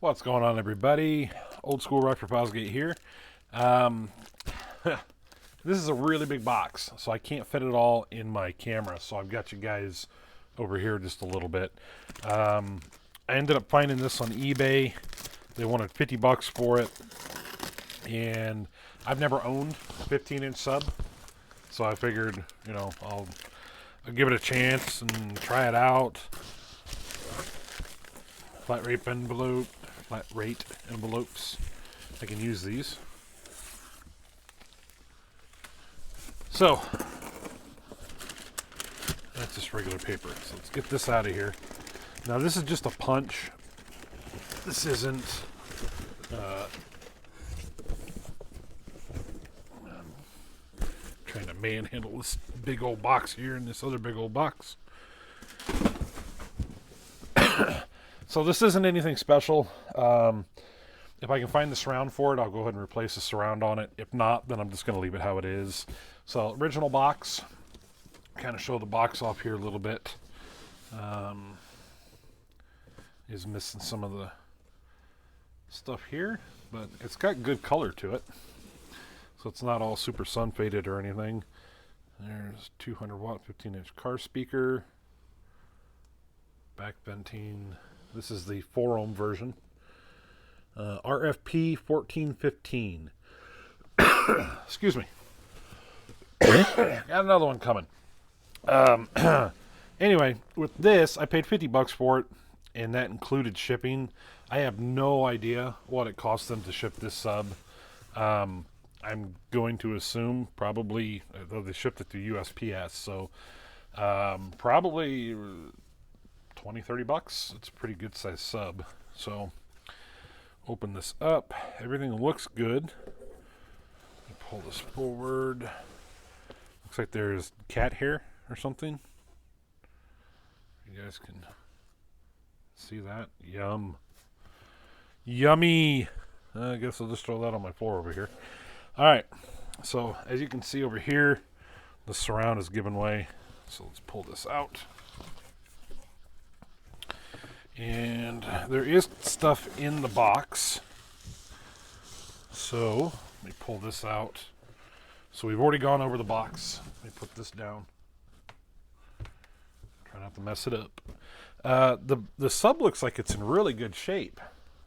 What's going on, everybody? Old school Rockford Fosgate here. This is a really big box, so I can't fit it all in my camera, so I've got you guys over here just a little bit. I ended up finding this on eBay. They wanted $50 for it, and I've never owned a 15-inch sub, so I figured, you know, I'll give it a chance and try it out. Flat rate envelopes. I can use these. So that's just regular paper. So let's get this out of here. Now this is just a punch. This isn't I'm trying to manhandle this big old box here and this other big old box. So this isn't anything special. If I can find the surround for it, I'll go ahead and replace the surround on it. If not, then I'm just going to leave it how it is. So original box. Kind of show the box off here a little bit. Is missing some of the stuff here, but it's got good color to it. So it's not all super sun faded or anything. There's 200 watt 15-inch car speaker. Back venting. This is the 4-ohm version. RFP-1415. Excuse me. Got another one coming. Anyway, with this, I paid $50 for it, and that included shipping. I have no idea what it cost them to ship this sub. I'm going to assume probably, though they shipped it to USPS, so probably $20-30. It's a pretty good size sub. So open this up. Everything looks good. Pull this forward. Looks like there's cat hair or something. You guys can see that. Yummy. I guess I'll just throw that on my floor over here. All right. So as you can see over here, the surround is giving way. So let's pull this out. And there is stuff in the box. So let me pull this out. So we've already gone over the box. Let me put this down. Try not to mess it up. The sub looks like it's in really good shape.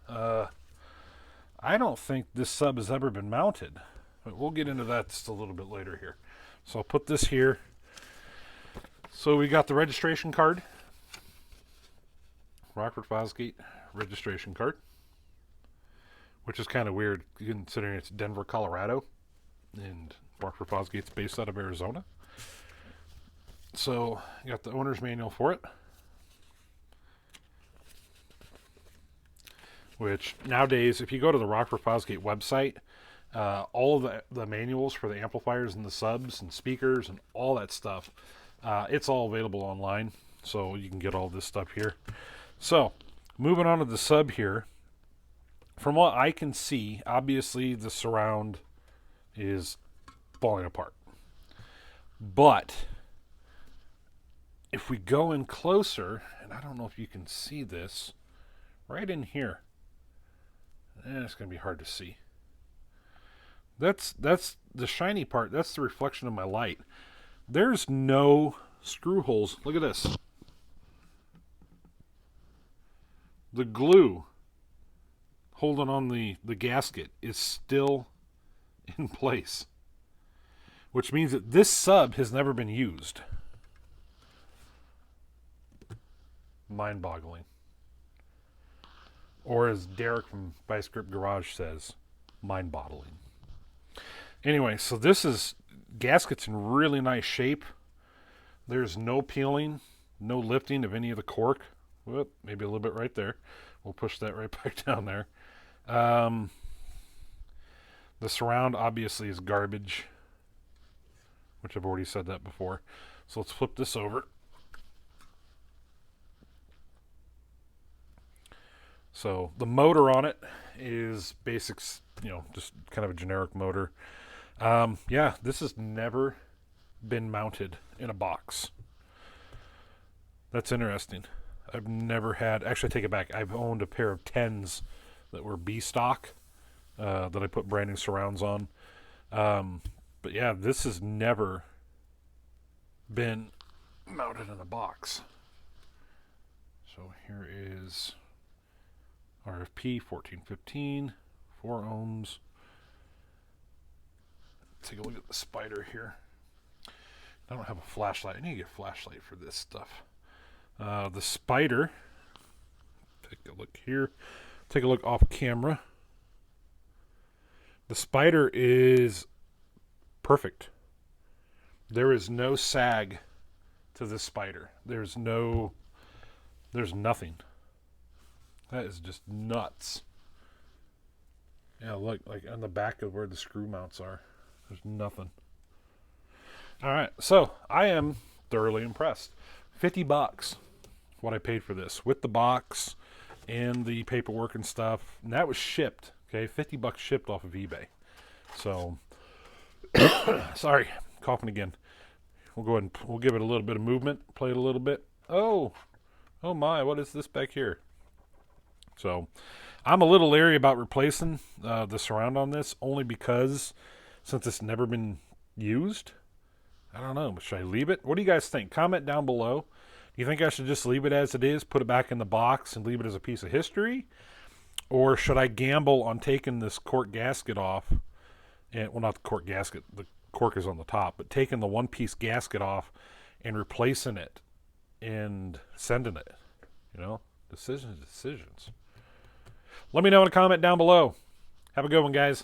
I don't think this sub has ever been mounted. But we'll get into that just a little bit later here. So I'll put this here. So we got the registration card. Rockford Fosgate registration card, which is kind of weird considering it's Denver, Colorado, and Rockford Fosgate's based out of Arizona. So you got the owner's manual for it, which nowadays, if you go to the Rockford Fosgate website, all of the manuals for the amplifiers and the subs and speakers and all that stuff, it's all available online, so you can get all this stuff here. So, moving on to the sub here. From what I can see, obviously the surround is falling apart. But, if we go in closer, and I don't know if you can see this, right in here, it's going to be hard to see. That's the shiny part. That's the reflection of my light. There's no screw holes. Look at this. The glue holding on the gasket is still in place, which means that this sub has never been used. Mind-boggling. Or as Derek from Vice Grip Garage says, mind-boggling. Anyway, so this is gasket's in really nice shape. There's no peeling, no lifting of any of the cork. Whoop, maybe a little bit right there. We'll push that right back down there. The surround obviously is garbage, which I've already said that before. So let's flip this over. So the motor on it is basics, just kind of a generic motor. Yeah, this has never been mounted in a box. That's interesting. I've never had, actually I take it back, I've owned a pair of 10s that were B stock that I put brand new surrounds on. But yeah, this has never been mounted in a box. So here is RFP-1415, 4 ohms. Take a look at the spider here. I don't have a flashlight. I need to get a flashlight for this stuff. The spider, take a look here. Take a look off camera. The spider is perfect. There is no sag to this spider. There's nothing. That is just nuts. Yeah, look, like on the back of where the screw mounts are. There's nothing. All right, so I am thoroughly impressed. $50, what I paid for this, with the box and the paperwork and stuff. And that was shipped, okay? $50 shipped off of eBay. So, sorry, coughing again. We'll go ahead and we'll give it a little bit of movement, play it a little bit. Oh my, what is this back here? So, I'm a little leery about replacing the surround on this, only because since it's never been used, I don't know. Should I leave it? What do you guys think? Comment down below. Do you think I should just leave it as it is, put it back in the box, and leave it as a piece of history? Or should I gamble on taking this cork gasket off? And, well, not the cork gasket. The cork is on the top. But taking the one-piece gasket off and replacing it and sending it. Decisions. Let me know in a comment down below. Have a good one, guys.